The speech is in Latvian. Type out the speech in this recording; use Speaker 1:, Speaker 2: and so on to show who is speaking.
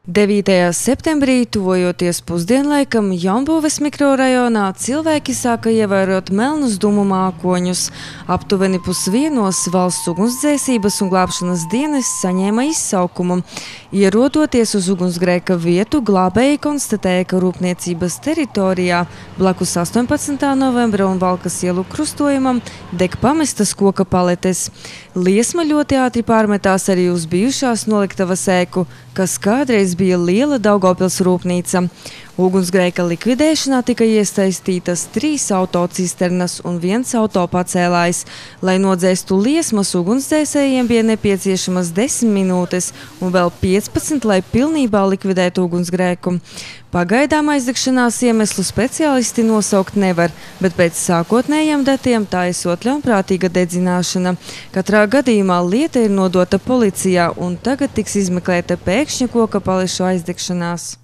Speaker 1: 9. septembrī, tuvojoties pusdienlaikam, Jaunbūves mikrorajonā cilvēki sāka ievērot melnus dūmu mākoņus. Aptuveni 12:00 valsts ugunsdzēsības un glābšanas dienests saņēma izsaukumu. Ierodoties uz ugunsgrēka vietu, glābēji konstatēja, ka rūpniecības teritorijā blakus 18. novembra un Valkas ielu krustojumam deg pamestas koka paletes. Liesma ļoti ātri pārmetās arī uz bijušās noliktavas ēku, kas kādreiz bija liela Daugavpils rūpnīca. Ugunsgrēka likvidēšanā tika iesaistītas 3 autocisternas un 1 autopacēlājs. Lai nodzēstu liesmas, ugunsdzēsējiem bija nepieciešamas 10 minūtes un vēl 15, lai pilnībā likvidētu ugunsgrēku. Pagaidām aizdegšanās iemeslu speciālisti nosaukt nevar, bet pēc sākotnējiem datiem tā esot ļaunprātīga dedzināšana. Katrā gadījumā lieta ir nodota policijā un tagad tiks izmeklēta pēkšņa koka palešu aizdegšanās.